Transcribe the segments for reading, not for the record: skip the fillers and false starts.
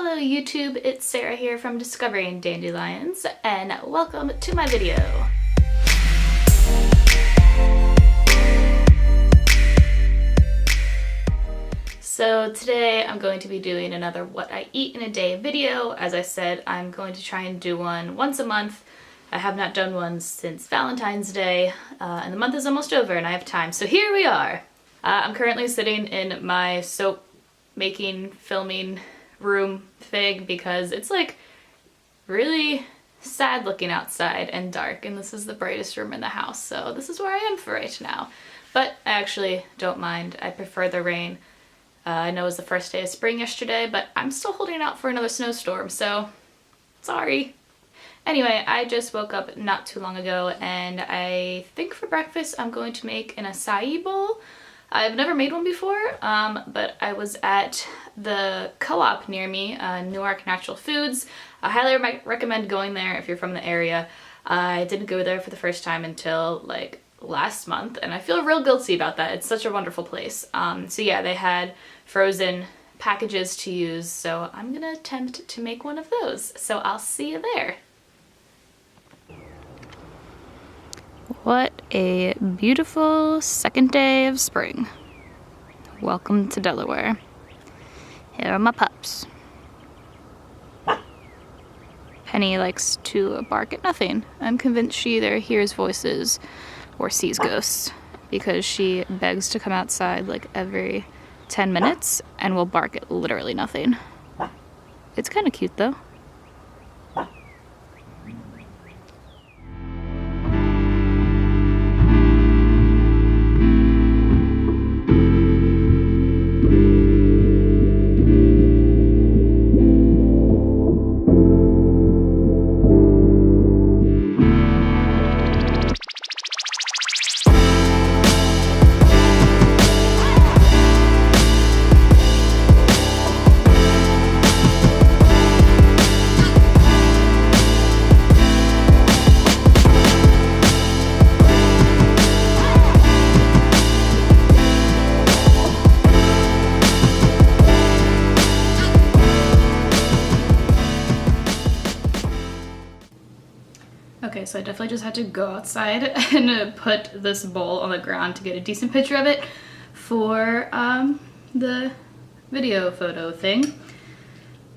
Hello YouTube, it's Sarah here from Discovering Dandelions, and welcome to my video. So today I'm going to be doing another what I eat in a day video. As I said, I'm going to try and do one once a month. I have not done one since Valentine's Day, and the month is almost over and I have time, so here we are. I'm currently sitting in my soap making, filming room thing because it's like really sad looking outside and dark, and this is the brightest room in the house, so this is where I am for right now. But I actually don't mind. I prefer the rain. I know it was the first day of spring yesterday, but I'm still holding out for another snowstorm, so sorry. Anyway, I just woke up not too long ago, and I think for breakfast I'm going to make an acai bowl. I've never made one before, but I was at the co-op near me, Newark Natural Foods. I highly recommend going there if you're from the area. I didn't go there for the first time until like last month, and I feel real guilty about that. It's such a wonderful place. So yeah, they had frozen packages to use, so I'm gonna attempt to make one of those. So I'll see you there. What a beautiful second day of spring. Welcome to Delaware. Here are my pups. Penny likes to bark at nothing. I'm convinced she either hears voices or sees ghosts because she begs to come outside like every 10 minutes and will bark at literally nothing. It's kind of cute though. Okay, so I definitely just had to go outside and put this bowl on the ground to get a decent picture of it for the video photo thing.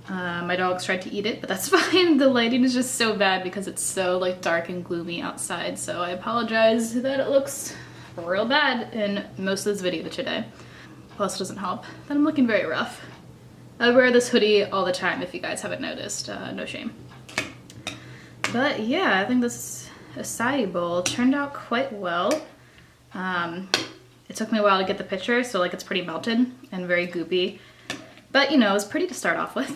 My dogs tried to eat it, but that's fine. The lighting is just so bad because it's so like dark and gloomy outside, so I apologize that it looks real bad in most of this video today. Plus, it doesn't help that I'm looking very rough. I wear this hoodie all the time if you guys haven't noticed, no shame. But yeah, I think this acai bowl turned out quite well. It took me a while to get the picture, so like it's pretty melted and very goopy. But you know, it's pretty to start off with.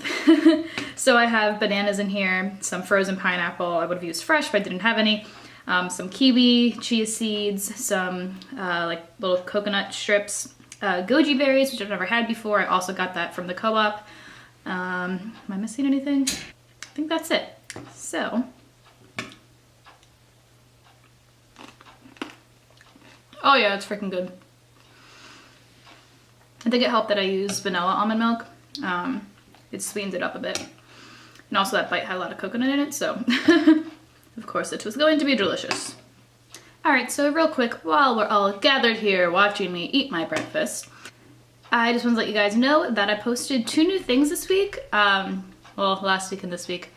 So I have bananas in here, some frozen pineapple. I would have used fresh, but I didn't have any. Some kiwi, chia seeds, some like little coconut strips, goji berries, which I've never had before. I also got that from the co-op. Am I missing anything? I think that's it. So. Oh yeah, it's freaking good. I think it helped that I used vanilla almond milk. It sweetens it up a bit. And also that bite had a lot of coconut in it, so of course it was going to be delicious. Alright, so real quick, while we're all gathered here watching me eat my breakfast, I just want to let you guys know that I posted 2 new things this week. Well, last week and this week.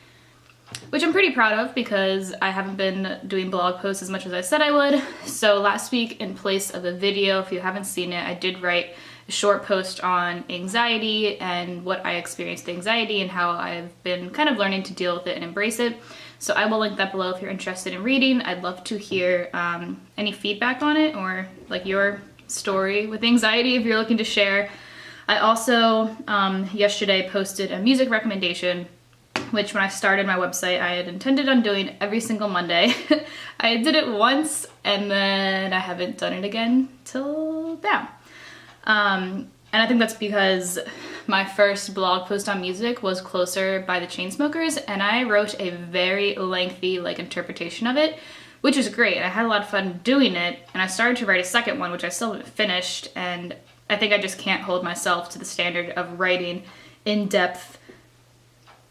Which I'm pretty proud of because I haven't been doing blog posts as much as I said I would. So last week, in place of a video, if you haven't seen it, I did write a short post on anxiety and what I experienced anxiety and how I've been kind of learning to deal with it and embrace it. So I will link that below if you're interested in reading. I'd love to hear any feedback on it or like your story with anxiety if you're looking to share. I also yesterday posted a music recommendation, which when I started my website, I had intended on doing every single Monday. I did it once and then I haven't done it again till now. And I think that's because my first blog post on music was Closer by the Chainsmokers, and I wrote a very lengthy like interpretation of it, which is great. I had a lot of fun doing it, and I started to write a second one, which I still haven't finished, and I think I just can't hold myself to the standard of writing in-depth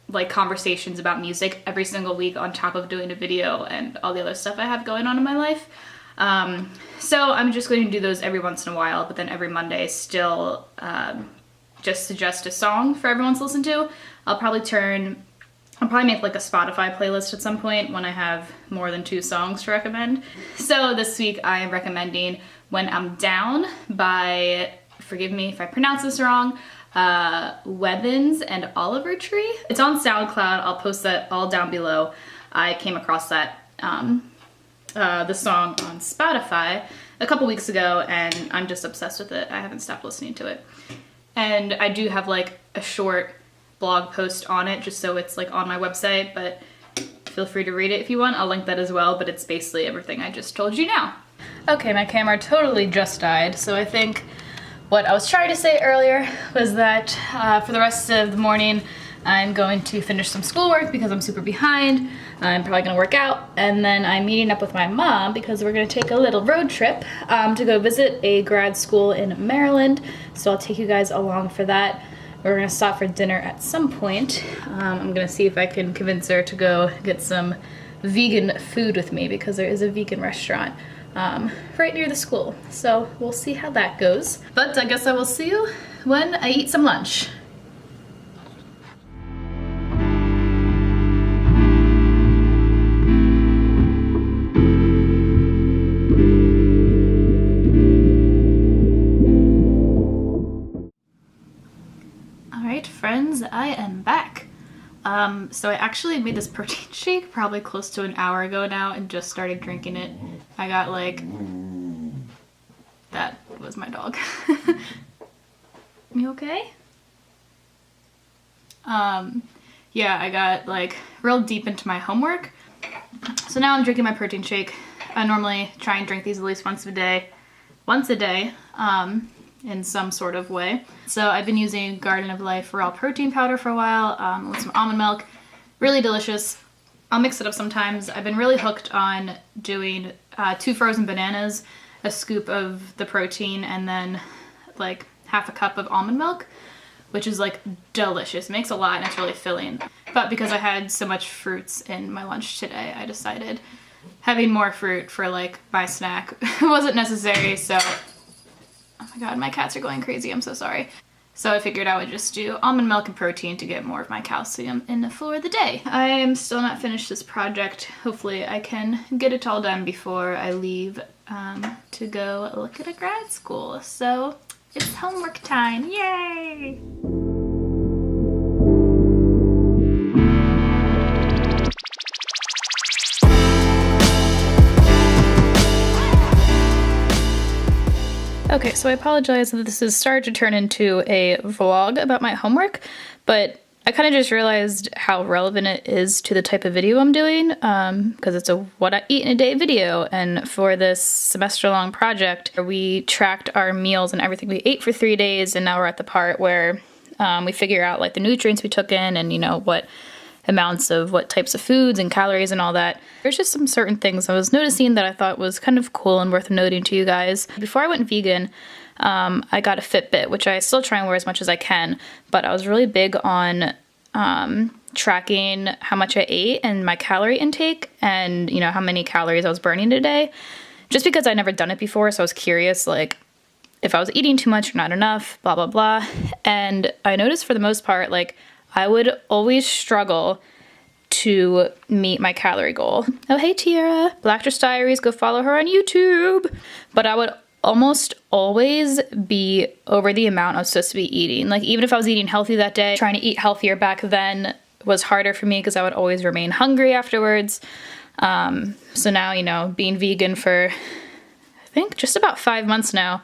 like conversations about music every single week on top of doing a video and all the other stuff I have going on in my life. So I'm just going to do those every once in a while, but then every Monday still just suggest a song for everyone to listen to. I'll probably make like a Spotify playlist at some point when I have more than 2 songs to recommend. So this week I am recommending When I'm Down by, forgive me if I pronounce this wrong, Webbins and Oliver Tree. It's on SoundCloud. I'll post that all down below. I came across that the song on Spotify a couple weeks ago, and I'm just obsessed with it. I haven't stopped listening to it. And I do have like a short blog post on it just so it's like on my website, but feel free to read it if you want. I'll link that as well, but it's basically everything I just told you now. Okay, my camera totally just died, so I think what I was trying to say earlier was that for the rest of the morning I'm going to finish some schoolwork because I'm super behind. I'm probably gonna work out, and then I'm meeting up with my mom because we're gonna take a little road trip to go visit a grad school in Maryland. So I'll take you guys along for that. We're gonna stop for dinner at some point. I'm gonna see if I can convince her to go get some vegan food with me because there is a vegan restaurant right near the school. So we'll see how that goes. But I guess I will see you when I eat some lunch. Friends, I am back. So I actually made this protein shake probably close to an hour ago now and just started drinking it. I got like, that was my dog. You okay? Yeah, I got like real deep into my homework. So now I'm drinking my protein shake. I normally try and drink these at least once a day, in some sort of way. So I've been using Garden of Life raw protein powder for a while with some almond milk. Really delicious. I'll mix it up sometimes. I've been really hooked on doing 2 frozen bananas, a scoop of the protein, and then like half a cup of almond milk, which is like delicious. It makes a lot and it's really filling. But because I had so much fruits in my lunch today, I decided having more fruit for like my snack wasn't necessary, so oh my god, my cats are going crazy, I'm so sorry. So I figured I would just do almond milk and protein to get more of my calcium in for the day. I am still not finished this project. Hopefully I can get it all done before I leave to go look at a grad school. So it's homework time, yay! Okay, so I apologize that this is started to turn into a vlog about my homework, but I kind of just realized how relevant it is to the type of video I'm doing, because it's a what I eat in a day video, and for this semester-long project, we tracked our meals and everything we ate for 3 days, and now we're at the part where we figure out like the nutrients we took in and, you know, what amounts of what types of foods and calories and all that. There's just some certain things I was noticing that I thought was kind of cool and worth noting to you guys. Before I went vegan, I got a Fitbit, which I still try and wear as much as I can, but I was really big on tracking how much I ate and my calorie intake and, you know, how many calories I was burning a day, just because I'd never done it before, so I was curious, like, if I was eating too much or not enough, blah, blah, blah. And I noticed for the most part, like, I would always struggle to meet my calorie goal. Oh, hey, Tiara. Blackdress Diaries, go follow her on YouTube. But I would almost always be over the amount I was supposed to be eating. Like, even if I was eating healthy that day, trying to eat healthier back then was harder for me because I would always remain hungry afterwards. So now, you know, being vegan for, I think, just about 5 months now,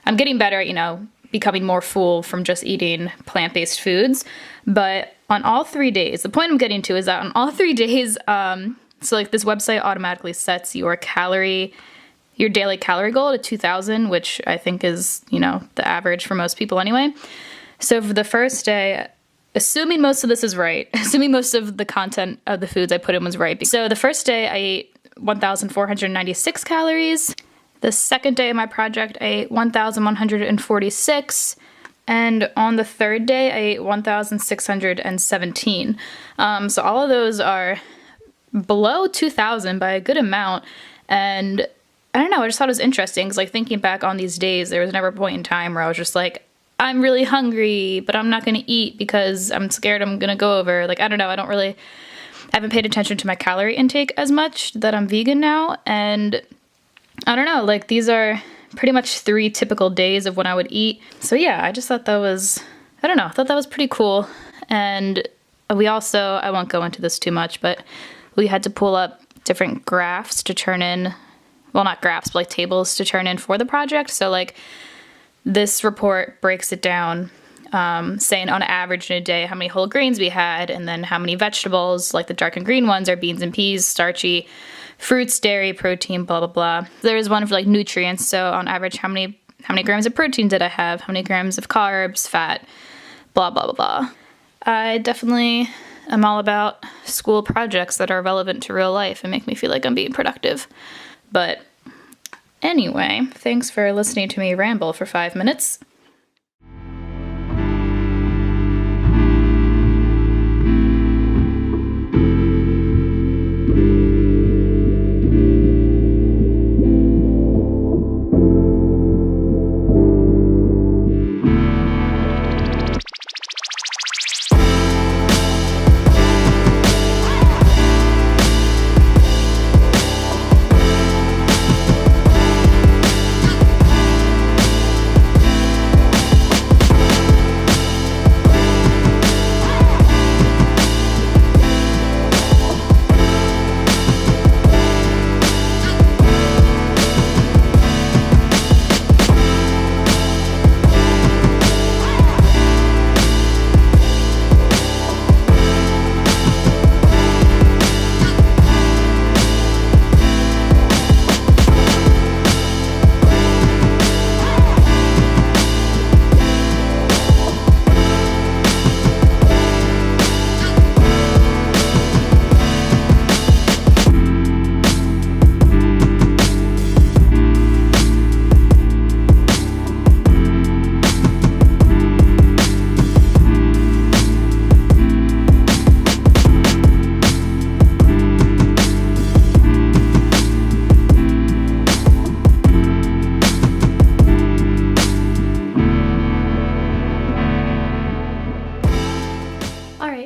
I'm getting better at, you know, becoming more full from just eating plant-based foods. But on all 3 days, the point I'm getting to is that on all 3 days, so like this website automatically sets your daily calorie goal to 2,000, which I think is, you know, the average for most people anyway. So for the first day, assuming most of this is right, assuming most of the content of the foods I put in was right. So the first day I ate 1,496 calories. The second day of my project, I ate 1,146. And on the third day, I ate 1,617. So all of those are below 2,000 by a good amount. And I don't know, I just thought it was interesting because, like, thinking back on these days, there was never a point in time where I was just like, I'm really hungry, but I'm not going to eat because I'm scared I'm going to go over. Like, I don't know, I haven't paid attention to my calorie intake as much that I'm vegan now. And I don't know, like, these are pretty much 3 typical days of when I would eat. So yeah, I just thought that was, I don't know, I thought that was pretty cool. And we also, I won't go into this too much, but we had to pull up different graphs to turn in, well, not graphs, but like tables to turn in for the project. So like this report breaks it down, saying on average in a day how many whole grains we had, and then how many vegetables, like the dark and green ones are beans and peas, starchy, fruits, dairy, protein, blah, blah, blah. There was one for like nutrients. So on average, how many grams of protein did I have? How many grams of carbs, fat, blah, blah, blah, blah. I definitely am all about school projects that are relevant to real life and make me feel like I'm being productive. But anyway, thanks for listening to me ramble for 5 minutes.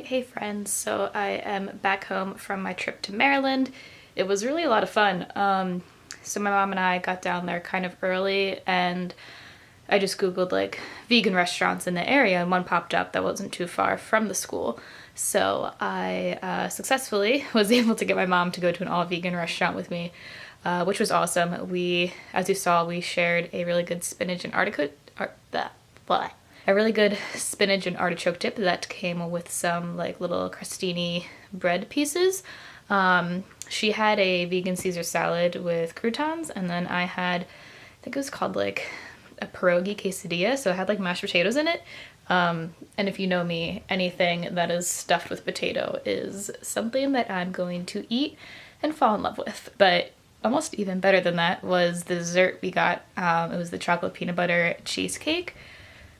Hey friends, so I am back home from my trip to Maryland. It was really a lot of fun. So my mom and I got down there kind of early, and I just googled like vegan restaurants in the area, and one popped up that wasn't too far from the school. So I successfully was able to get my mom to go to an all-vegan restaurant with me, which was awesome. We, as you saw, we shared a really good spinach and artichoke dip that came with some like little crostini bread pieces. She had a vegan Caesar salad with croutons, and then I had, I think it was called like a pierogi quesadilla, so it had like mashed potatoes in it. And if you know me, anything that is stuffed with potato is something that I'm going to eat and fall in love with. But almost even better than that was the dessert we got. It was the chocolate peanut butter cheesecake,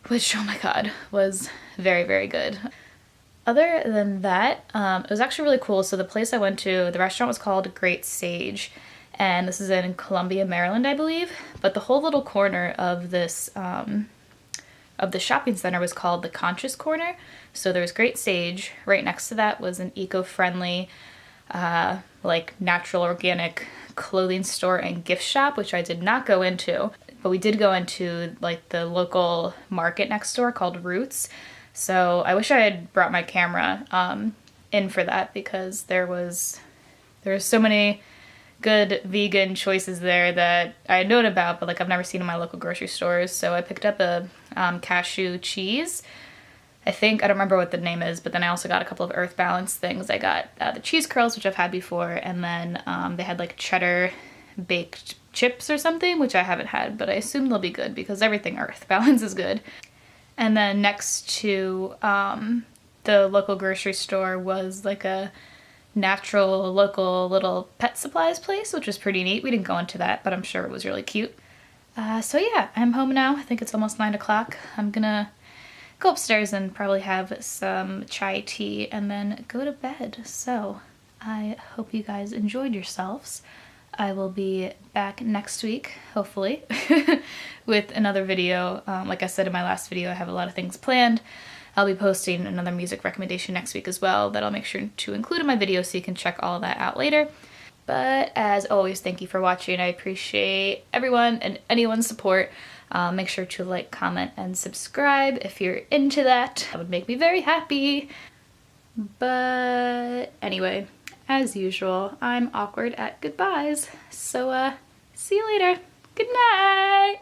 which, oh my god, was very, very good. Other than that, it was actually really cool. So the place I went to, the restaurant was called Great Sage, and this is in Columbia, Maryland, I believe. But the whole little corner of this, of the shopping center was called the Conscious Corner. So there was Great Sage. Right next to that was an eco-friendly, like natural organic clothing store and gift shop, which I did not go into. But we did go into like the local market next door called Roots. So I wish I had brought my camera in for that, because there was so many good vegan choices there that I had known about, but like I've never seen in my local grocery stores. So I picked up a cashew cheese. I don't remember what the name is, but then I also got a couple of Earth Balance things. I got the cheese curls, which I've had before, and then they had like cheddar baked chips or something, which I haven't had, but I assume they'll be good because everything Earth Balance is good. And then next to the local grocery store was like a natural local little pet supplies place, which was pretty neat. We didn't go into that, but I'm sure it was really cute. So yeah, I'm home now. I think it's almost 9 o'clock. I'm gonna go upstairs and probably have some chai tea and then go to bed. So I hope you guys enjoyed yourselves. I will be back next week, hopefully, with another video. Like I said in my last video, I have a lot of things planned. I'll be posting another music recommendation next week as well that I'll make sure to include in my video so you can check all that out later. But as always, thank you for watching. I appreciate everyone and anyone's support. Make sure to like, comment, and subscribe if you're into that. That would make me very happy. But anyway, as usual, I'm awkward at goodbyes. So see you later. Good night!